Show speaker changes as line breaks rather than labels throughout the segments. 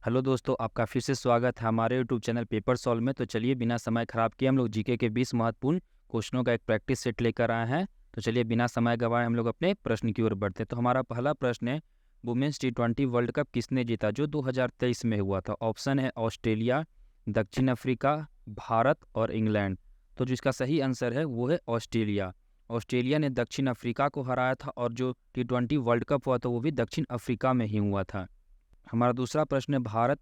Hello दोस्तों, आपका फिर से स्वागत है हमारे यूट्यूब चैनल पेपर सॉल्व में। तो चलिए बिना समय खराब किए हम लोग जीके के 20 महत्वपूर्ण क्वेश्चनों का एक प्रैक्टिस सेट लेकर आए हैं। तो चलिए बिना समय गंवाए हम लोग अपने प्रश्न की ओर बढ़ते हैं। तो हमारा पहला प्रश्न है, वुमेन्स T20 वर्ल्ड कप किसने जीता जो 2023 में हुआ था? ऑप्शन है ऑस्ट्रेलिया, दक्षिण अफ्रीका, भारत और इंग्लैंड। तो जो इसका सही आंसर है वो है ऑस्ट्रेलिया। ऑस्ट्रेलिया ने दक्षिण अफ्रीका को हराया था और जो T20 वर्ल्ड कप हुआ था वो भी दक्षिण अफ्रीका में ही हुआ था। हमारा दूसरा प्रश्न है, भारत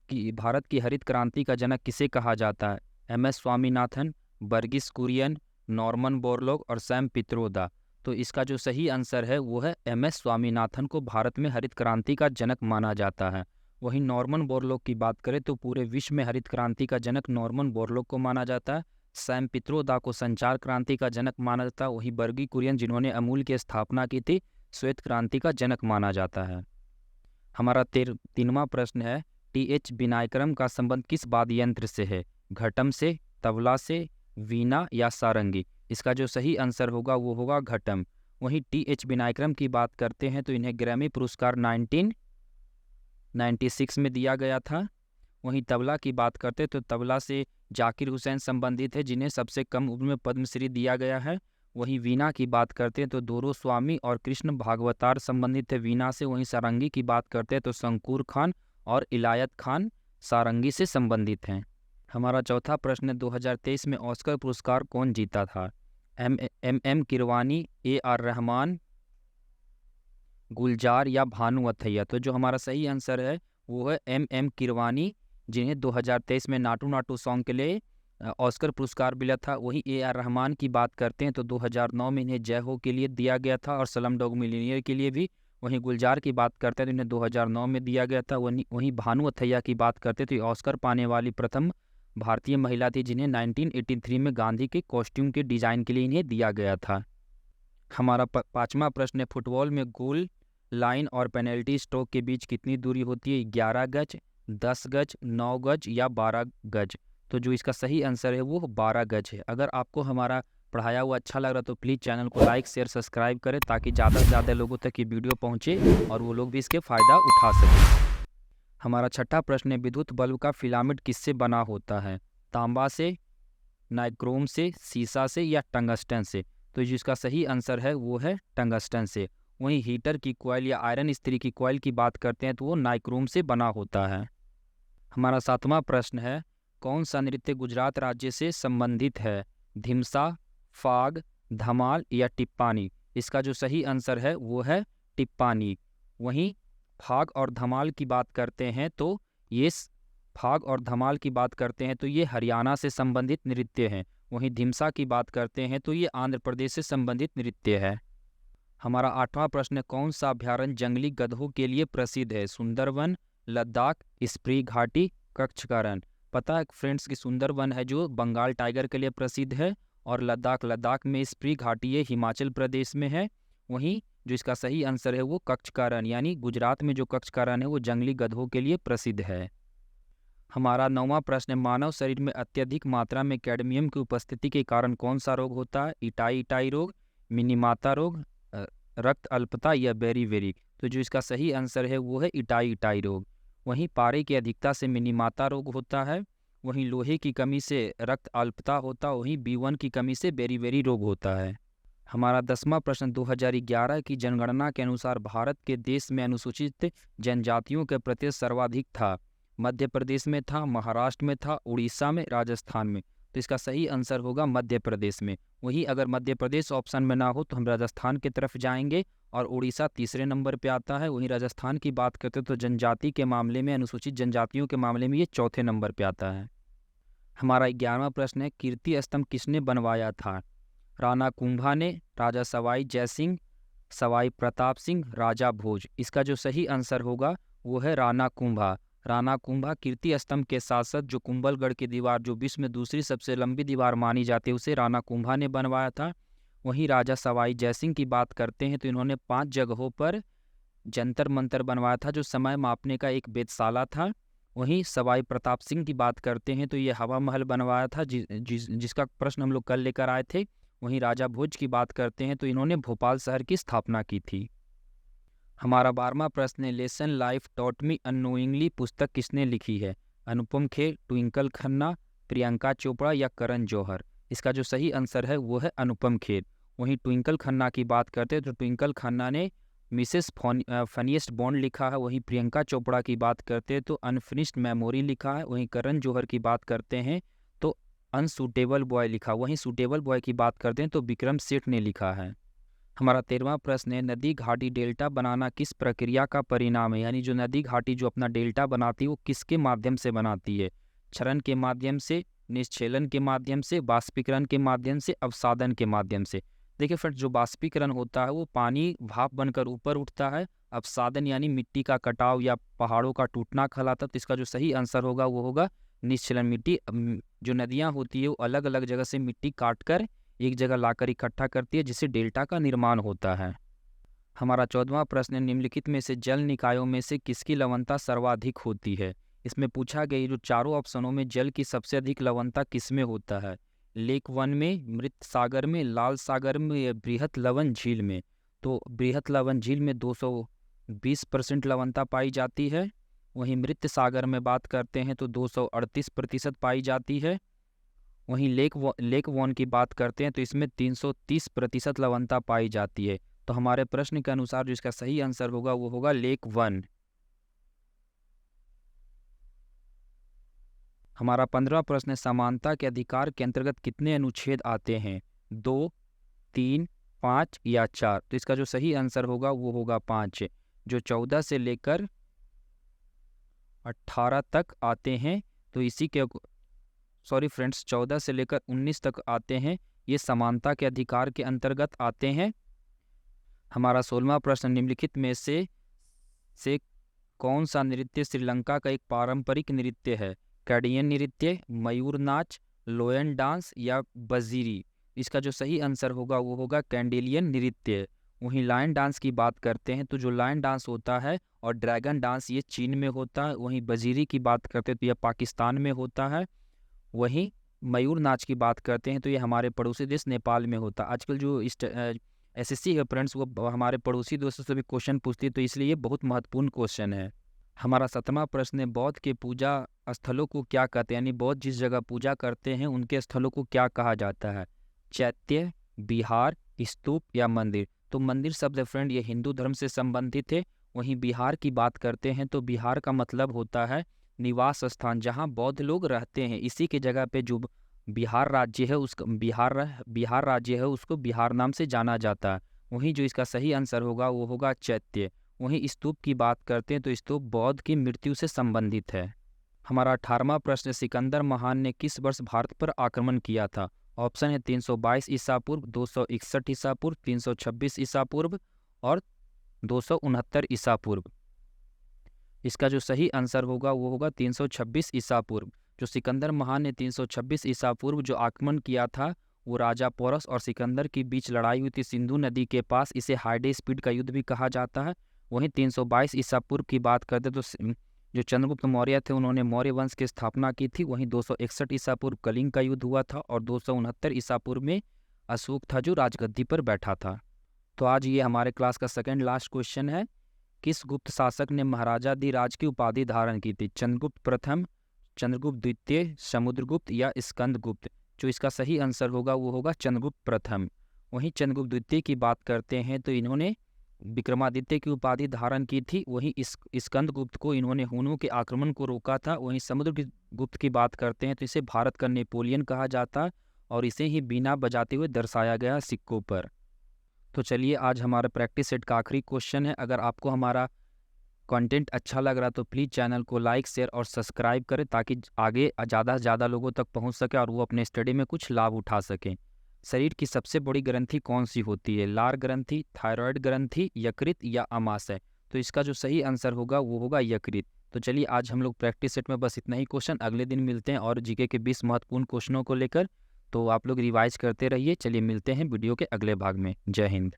की हरित क्रांति का जनक किसे कहा जाता है? MS Swaminathan, Verghese Kurien, Norman Borlaug और सैम पित्रोदा। तो इसका जो सही आंसर है वो है MS स्वामीनाथन को भारत में हरित क्रांति का जनक माना जाता है। वहीं नॉर्मन बोरलॉग की बात करें तो पूरे विश्व में हरित क्रांति का जनक नॉर्मन बोरलॉग को माना जाता है। सैम पित्रोदा को संचार क्रांति का जनक माना जाता है। वहीं वर्गी कुरियन जिन्होंने अमूल की स्थापना की थी, श्वेत क्रांति का जनक माना जाता है। हमारा तीनवा प्रश्न है, TH विनायकरम का संबंध किस वाद्य यंत्र से है? घटम से, तबला से, वीणा या सारंगी। इसका जो सही आंसर होगा वो होगा घटम। वहीं TH विनायकरम की बात करते हैं तो इन्हें ग्रैमी पुरस्कार 1996 में दिया गया था। वहीं तबला की बात करते तो तबला से जाकिर हुसैन संबंधित है जिन्हें सबसे कम उम्र में पद्मश्री दिया गया है। वहीं वीणा की बात करते हैं तो दोरो स्वामी और कृष्ण भागवतार संबंधित है वीणा से। वहीं सारंगी की बात करते हैं तो शंकूर खान और इलायत खान सारंगी से संबंधित हैं। हमारा चौथा प्रश्न है, 2023 में ऑस्कर पुरस्कार कौन जीता था? M किरवानी, AR रहमान, गुलजार या भानु अथैया। तो जो हमारा सही आंसर है वो है M किरवानी, जिन्हें 2023 में नाटू नाटू सॉन्ग के लिए ऑस्कर पुरस्कार मिला था। वहीं AR रहमान की बात करते हैं तो 2009 में इन्हें जय हो के लिए दिया गया था और स्लम डॉग मिलियनेयर के लिए भी। वहीं गुलजार की बात करते हैं तो इन्हें 2009 में दिया गया था। वहीं भानु अथैया की बात करते हैं तो ये ऑस्कर पाने वाली प्रथम भारतीय महिला थी जिन्हें 1983 में गांधी के कॉस्ट्यूम के डिजाइन के लिए इन्हें दिया गया था। हमारा पांचवा प्रश्न है, फुटबॉल में गोल लाइन और पेनल्टी स्ट्रोक के बीच कितनी दूरी होती है? 11 गज, 10 गज, 9 गज या 12 गज। तो जो इसका सही आंसर है वो 12 गज है। अगर आपको हमारा पढ़ाया हुआ अच्छा लग रहा तो प्लीज़ चैनल को लाइक शेयर सब्सक्राइब करें ताकि ज़्यादा से ज़्यादा लोगों तक ये वीडियो पहुँचे और वो लोग भी इसके फ़ायदा उठा सकें। हमारा छठा प्रश्न है, विद्युत बल्ब का फिलामेंट किससे बना होता है? तांबा से, नाइक्रोम से, सीसा से या टंगस्टन से। तो जिसका सही आंसर है वो है टंगस्टन से। वहीं हीटर की कॉइल या आयरन इस्त्री की कॉइल की बात करते हैं तो वो नाइक्रोम से बना होता है। हमारा सातवां प्रश्न है, कौन सा नृत्य गुजरात राज्य से संबंधित है? धिमसा, फाग, धमाल या टिप्पानी। इसका जो सही आंसर है वो है टिप्पानी। वहीं फाग और धमाल की बात करते हैं तो ये फाग और धमाल की बात करते हैं तो ये हरियाणा से संबंधित नृत्य हैं। वहीं धिमसा की बात करते हैं तो ये आंध्र प्रदेश से संबंधित नृत्य है। हमारा आठवां प्रश्न है, कौन सा अभ्यारण्य जंगली गधों के लिए प्रसिद्ध है? सुंदरवन, लद्दाख, स्प्री घाटी, कच्छ का रण। पता है फ्रेंड्स कि सुंदरवन है जो बंगाल टाइगर के लिए प्रसिद्ध है और लद्दाख में स्प्री घाटी है हिमाचल प्रदेश में है। वहीं जो इसका सही आंसर है वो कच्छ का रण यानी गुजरात में जो कच्छ का रण है वो जंगली गधों के लिए प्रसिद्ध है। हमारा नौवां प्रश्न है, मानव शरीर में अत्यधिक मात्रा में कैडमियम की उपस्थिति के कारण कौन सा रोग होता है? इटाई रोग, मिनीमाता रोग, रक्त अल्पता या बेरी। तो जो इसका सही आंसर है वो है इटाई रोग। वहीं पारे की अधिकता से मिनीमाता रोग होता है। वहीं लोहे की कमी से रक्त अल्पता होता है। वहीं B1 की कमी से बेरी रोग होता है। हमारा 10वां प्रश्न, 2011 की जनगणना के अनुसार भारत के देश में अनुसूचित जनजातियों के प्रतिशत सर्वाधिक था? मध्य प्रदेश में था, महाराष्ट्र में था, उड़ीसा में, राजस्थान में। तो इसका सही आंसर होगा मध्य प्रदेश में। वहीं अगर मध्य प्रदेश ऑप्शन में ना हो तो हम राजस्थान की तरफ जाएंगे और उड़ीसा तीसरे नंबर पे आता है। वहीं राजस्थान की बात करते तो जनजाति के मामले में, अनुसूचित जनजातियों के मामले में ये चौथे नंबर पे आता है। हमारा 11वां प्रश्न है, कीर्ति स्तंभ किसने बनवाया था? राणा कुंभा ने, राजा सवाई जयसिंह, सवाई प्रताप सिंह, राजा भोज। इसका जो सही आंसर होगा वो है राणा कुंभा। राणा कुंभा कीर्ति स्तंभ के साथ साथ जो कुंभलगढ़ की दीवार जो विश्व में दूसरी सबसे लंबी दीवार मानी जाती है उसे राणा कुंभा ने बनवाया था। वहीं राजा सवाई जयसिंह की बात करते हैं तो इन्होंने 5 जगहों पर जंतर मंतर बनवाया था जो समय मापने का एक वेधशाला था। वहीं सवाई प्रताप सिंह की बात करते हैं तो ये हवा महल बनवाया था जिसका प्रश्न हम लोग कल लेकर आए थे। वहीं राजा भोज की बात करते हैं तो इन्होंने भोपाल शहर की स्थापना की थी। हमारा 12वां प्रश्न है, lesson life taught me unknowingly पुस्तक किसने लिखी है? अनुपम खेर, ट्विंकल खन्ना, प्रियंका चोपड़ा या करण जौहर? इसका जो सही आंसर है वो है अनुपम खेर। वहीं ट्विंकल खन्ना की बात करते हैं तो ट्विंकल खन्ना ने मिसेस फनीएस्ट बॉन्ड लिखा है। वहीं प्रियंका चोपड़ा की बात करते हैं तो अनफिनिश्ड मेमोरी लिखा है। वहीं करण जौहर की बात करते हैं तो अनसूटेबल बॉय लिखा। वहीं सूटेबल बॉय की बात करते हैं तो विक्रम सेठ ने लिखा है। हमारा 13वां प्रश्न है, नदी घाटी डेल्टा बनाना किस प्रक्रिया का परिणाम है? यानी जो नदी घाटी जो अपना डेल्टा बनाती है वो किसके माध्यम से बनाती है? क्षरण के माध्यम से, निश्चलन के माध्यम से, बाष्पीकरण के माध्यम से, अवसादन के माध्यम से? देखिए फ्रेंड्स, जो बाष्पीकरण होता है वो पानी भाप बनकर ऊपर उठता है। अवसादन यानी मिट्टी का कटाव या पहाड़ों का टूटना कहलाता है। तो इसका जो सही आंसर होगा वो होगा निश्चलन। मिट्टी जो नदियाँ होती है वो अलग अलग जगह से मिट्टी काट कर एक जगह लाकर इकट्ठा करती है जिससे डेल्टा का निर्माण होता है। हमारा 14वां प्रश्न है, निम्नलिखित में से जल निकायों में से किसकी लवणता सर्वाधिक होती है? इसमें पूछा गया जो चारों ऑप्शनों में जल की सबसे अधिक लवणता किसमें होता है? लेक वन में, मृत सागर में, लाल सागर में या बृहत लवण झील में? तो बृहत लवण झील में 220% लवणता पाई जाती है। वहीं मृत सागर में बात करते हैं तो 238% पाई जाती है। वहीं लेक वॉन की बात करते हैं तो इसमें 330% लवणता पाई जाती है। तो हमारे प्रश्न के अनुसार जो इसका सही आंसर होगा वो होगा लेक वन। हमारा 15वां प्रश्न है, समानता के अधिकार के अंतर्गत कितने अनुच्छेद आते हैं? 2, 3, 5 या 4? तो इसका जो सही आंसर होगा वो होगा 5, जो 14 से लेकर 18 तक आते हैं। तो इसी के सॉरी फ्रेंड्स, 14 से लेकर 19 तक आते हैं, ये समानता के अधिकार के अंतर्गत आते हैं। हमारा 16वां प्रश्न, निम्नलिखित में से कौन सा नृत्य श्रीलंका का एक पारंपरिक नृत्य है? कैडियन नृत्य, मयूर नाच, लोयन डांस या बजीरी? इसका जो सही आंसर होगा वो होगा कैंडिलियन नृत्य। वहीं लायन डांस की बात करते हैं तो जो लायन डांस होता है और ड्रैगन डांस ये चीन में होता है। वहीं बजीरी की बात करते हैं तो यह पाकिस्तान में होता है। वहीं मयूर नाच की बात करते हैं तो ये हमारे पड़ोसी देश नेपाल में होता है। आजकल जो एसएससी है फ्रेंड्स वो हमारे पड़ोसी देशों से भी क्वेश्चन पूछती है, तो इसलिए ये बहुत महत्वपूर्ण क्वेश्चन है। हमारा 7वां प्रश्न है, बौद्ध के पूजा स्थलों को क्या कहते हैं? यानी बौद्ध जिस जगह पूजा करते हैं उनके स्थलों को क्या कहा जाता है? चैत्य, विहार, स्तूप या मंदिर? तो मंदिर शब्द फ्रेंड ये हिंदू धर्म से संबंधित है। वहीं बिहार की बात करते हैं तो बिहार का मतलब होता है निवास स्थान, जहाँ बौद्ध लोग रहते हैं। इसी के जगह पे जो बिहार राज्य है उसका बिहार राज्य है उसको बिहार नाम से जाना जाता है। वहीं जो इसका सही आंसर होगा वो होगा चैत्य। वहीं स्तूप की बात करते हैं तो स्तूप बौद्ध की मृत्यु से संबंधित है। हमारा 18वां प्रश्न, सिकंदर महान ने किस वर्ष भारत पर आक्रमण किया था? ऑप्शन है 322 ईसा पूर्व, 261 ईसा पूर्व, 326 ईसा पूर्व और 269 ईसा पूर्व? इसका जो सही आंसर होगा वो होगा 326 ईसा पूर्व। जो सिकंदर महान ने 326 ईसा पूर्व जो आक्रमण किया था वो राजा पोरस और सिकंदर के बीच लड़ाई हुई थी सिंधु नदी के पास। इसे हाइडे स्पीड का युद्ध भी कहा जाता है। वहीं 322 ईसा पूर्व की बात करते तो जो चंद्रगुप्त मौर्य थे उन्होंने मौर्य वंश की स्थापना की थी। वहीं 261 ईसा पूर्व कलिंग का युद्ध हुआ था और 269 ईसा पूर्व में अशोक था जो राजगद्दी पर बैठा था। तो आज ये हमारे क्लास का सेकंड लास्ट क्वेश्चन है, किस गुप्त शासक ने महाराजा धिराज की उपाधि धारण की थी? चंद्रगुप्त प्रथम, चंद्रगुप्त द्वितीय, समुद्रगुप्त या स्कंदगुप्त? जो इसका सही आंसर होगा वो होगा चंद्रगुप्त प्रथम। वहीं चंद्रगुप्त द्वितीय की बात करते हैं तो इन्होंने विक्रमादित्य की उपाधि धारण की थी। वहीं स्कंदगुप्त को इन्होंने हुनों के आक्रमण को रोका था। वहीं समुद्रगुप्त की बात करते हैं तो इसे भारत का नेपोलियन कहा जाता है और इसे ही बीना बजाते हुए दर्शाया गया सिक्कों पर। तो चलिए आज हमारा प्रैक्टिस सेट का आखिरी क्वेश्चन है। अगर आपको हमारा कंटेंट अच्छा लग रहा तो प्लीज़ चैनल को लाइक, शेयर और सब्सक्राइब करें ताकि आगे ज़्यादा से ज़्यादा लोगों तक पहुंच सके और वो अपने स्टडी में कुछ लाभ उठा सकें। शरीर की सबसे बड़ी ग्रंथि कौन सी होती है? लार ग्रंथि, थायराइड ग्रंथि, यकृत या अमाशय? तो इसका जो सही आंसर होगा वो होगा यकृत। तो चलिए आज हम लोग प्रैक्टिस सेट में बस इतना ही क्वेश्चन, अगले दिन मिलते हैं और जीके के 20 महत्वपूर्ण क्वेश्चनों को लेकर। तो आप लोग रिवाइज करते रहिए। चलिए मिलते हैं वीडियो के अगले भाग में। जय हिंद।